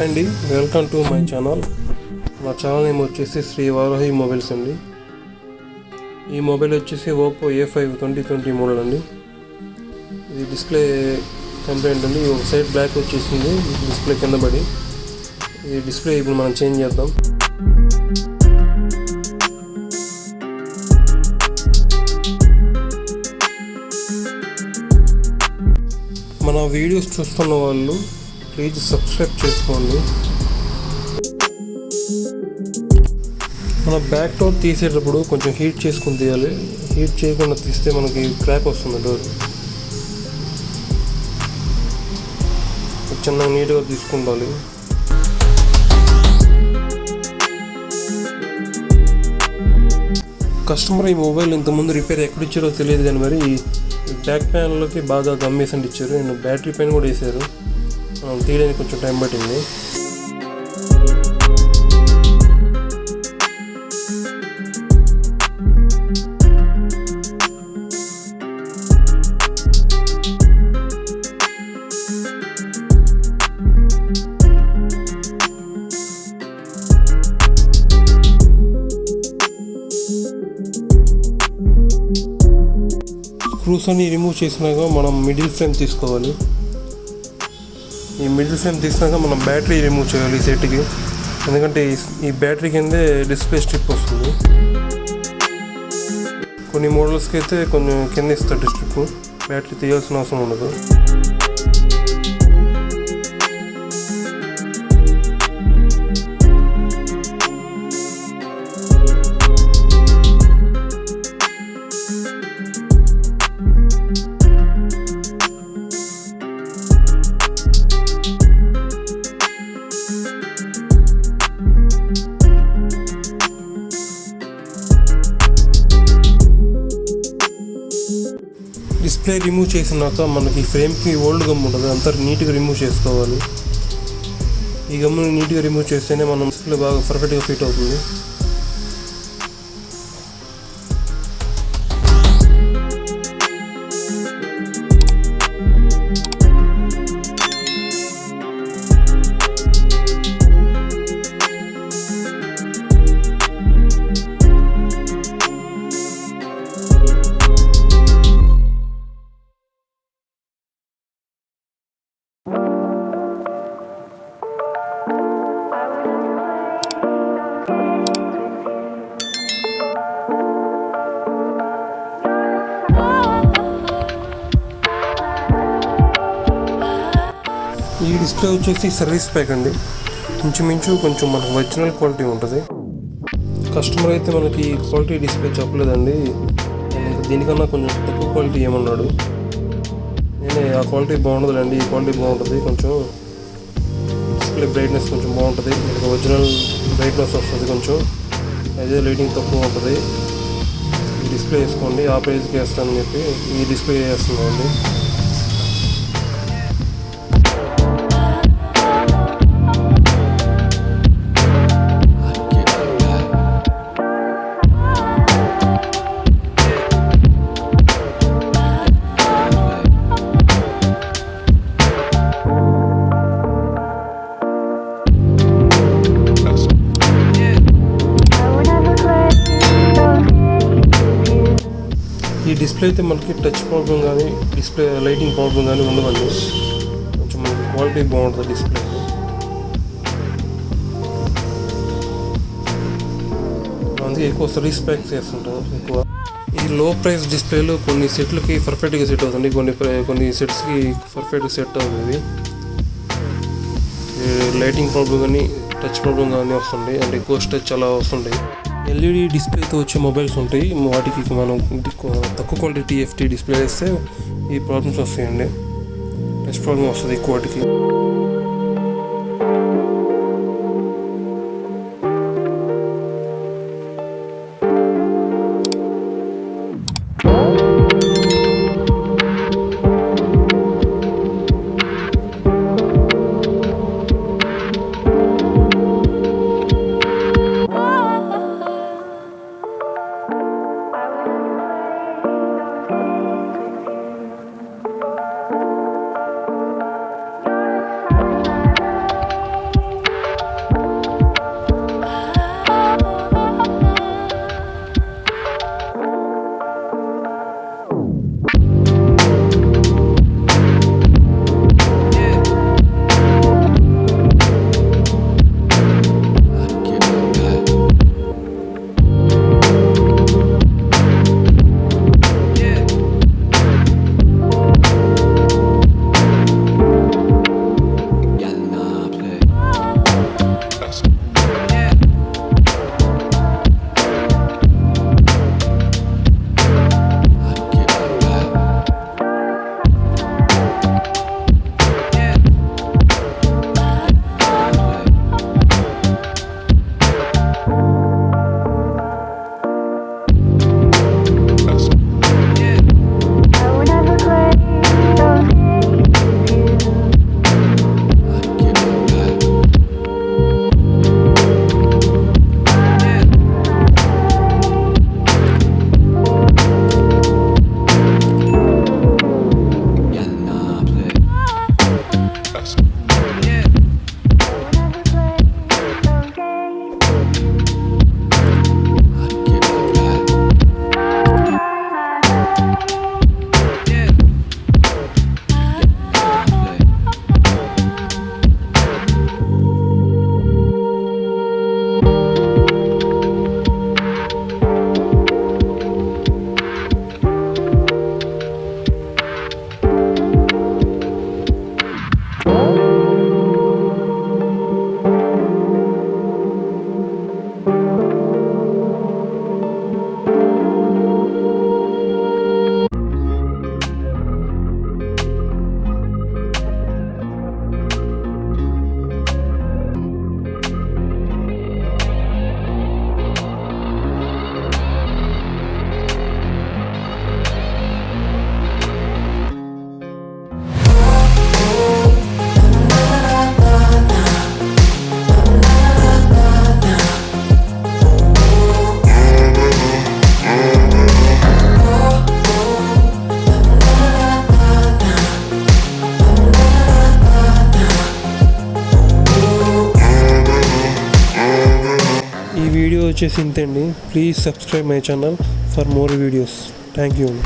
Hi అండి, welcome to my channel. నా channel name వచ్చేసి శ్రీ వారాహి మొబైల్స్ అండి. ఈ మొబైల్ వచ్చేసి ఓప్పో A5 2020 మోడల్ అండి. ఇది డిస్ప్లే కంప్లైంట్ అండి. ఒక సైడ్ బ్లాక్ వచ్చేసింది డిస్ప్లే కింద పడి. ఈ డిస్ప్లే ఇప్పుడు మనం చేంజ్ చేద్దాం. మన వీడియోస్ చూస్తున్న వాళ్ళు ప్లీజ్ సబ్స్క్రైబ్ చేసుకోండి. మన బ్యాక్ డోర్ తీసేటప్పుడు కొంచెం హీట్ చేసుకుని తీయాలి. హీట్ చేయకుండా తీస్తే మనకి క్రాక్ వస్తుంది డోర్. చిన్నగా నీట్గా తీసుకుంటాలి. కస్టమర్ ఈ మొబైల్ ఇంతకుముందు రిపేర్ ఎక్కడిచ్చారో తెలియదు కానీ మరి బ్యాక్ ప్యానల్లోకి బాగా గమ్మేసండి ఇచ్చారు. నేను బ్యాటరీ పైన కూడా వేసారు. తీయడానికి కొంచెం టైం పట్టింది. స్క్రూస్ అన్ని రిమూవ్ చేసినాక మనం మిడిల్ ఫ్రేమ్ తీసుకోవాలి. ఈ మిడిల్ ఫ్రేమ్ తీసినాక మనం బ్యాటరీ రిమూవ్ చేయాలి ఈ సెట్కి. ఎందుకంటే ఈ బ్యాటరీ కిందే డిస్ప్లే స్ట్రిప్ వస్తుంది. కొన్ని మోడల్స్కి అయితే కొంచెం కింద ఇస్తాడు స్ట్రిప్. బ్యాటరీ తీయాల్సిన అవసరం ఉండదు. డిస్ప్లే రిమూవ్ చేసినాక మనకి ఫ్రేమ్కి ఓల్డ్ గమ్ ఉంటుంది, అంతా నీట్గా రిమూవ్ చేసుకోవాలి. ఈ గమ్ని నీట్గా రిమూవ్ చేస్తేనే మనం డిస్ప్లే బాగా పర్ఫెక్ట్గా ఫిట్ అవుతుంది. ఈ డిస్ప్లే వచ్చేసి సర్వీస్ ప్యాక్ అండి. ఇంచుమించు కొంచెం మనకు ఒరిజినల్ క్వాలిటీ ఉంటుంది. కస్టమర్ అయితే మనకి క్వాలిటీ డిస్ప్లే చెప్పలేదండి. దీనికన్నా కొంచెం తక్కువ క్వాలిటీ ఏమన్నాడు. నేనే ఆ క్వాలిటీ బాగుంటుందండి, ఈ క్వాలిటీ బాగుంటుంది, కొంచెం డిస్ప్లే బ్రైట్నెస్ కొంచెం బాగుంటుంది, ఒరిజినల్ బ్రైట్నెస్ వస్తుంది, కొంచెం అదే లైటింగ్ తక్కువ ఉంటుంది. ఈ డిస్ప్లే వేసుకోండి, ఆ ప్రైస్కి వేస్తానని చెప్పి ఈ డిస్ప్లే వేస్తున్నామండి. ఈ డిస్ప్లే అయితే మనకి టచ్ ప్రాబ్లం కానీ డిస్ప్లే లైటింగ్ ప్రాబ్లం కానీ ఉండవండి. కొంచెం మనకి క్వాలిటీ బాగుంటుంది డిస్ప్లే. అందుకే ఎక్కువ సర్వీస్ ప్యాక్స్ చేస్తుంటాం ఎక్కువ. ఈ లో ప్రైస్ డిస్ప్లేలో కొన్ని సెట్లకి పర్ఫెక్ట్గా సెట్ అవుతుంది, కొన్ని సెట్స్కి పర్ఫెక్ట్గా సెట్ అవుతుంది. లైటింగ్ ప్రాబ్లం కానీ టచ్ ప్రాబ్లం కానీ వస్తుంది, అంటే ఎక్కువ టచ్ అలా వస్తుంటాయి. ఎల్ఈడి డిస్ప్లేతో వచ్చే మొబైల్స్ ఉంటాయి, వాటికి మనం తక్కువ క్వాలిటీ TFT డిస్ప్లే వేస్తే ఈ ప్రాబ్లమ్స్ వస్తాయండి. టచ్ ప్రాబ్లం వస్తుంది ఎక్కువ వాటికి. వీడియో వచ్చేసి ఇంతే అండి. Please subscribe my channel for more videos. Thank you అండి.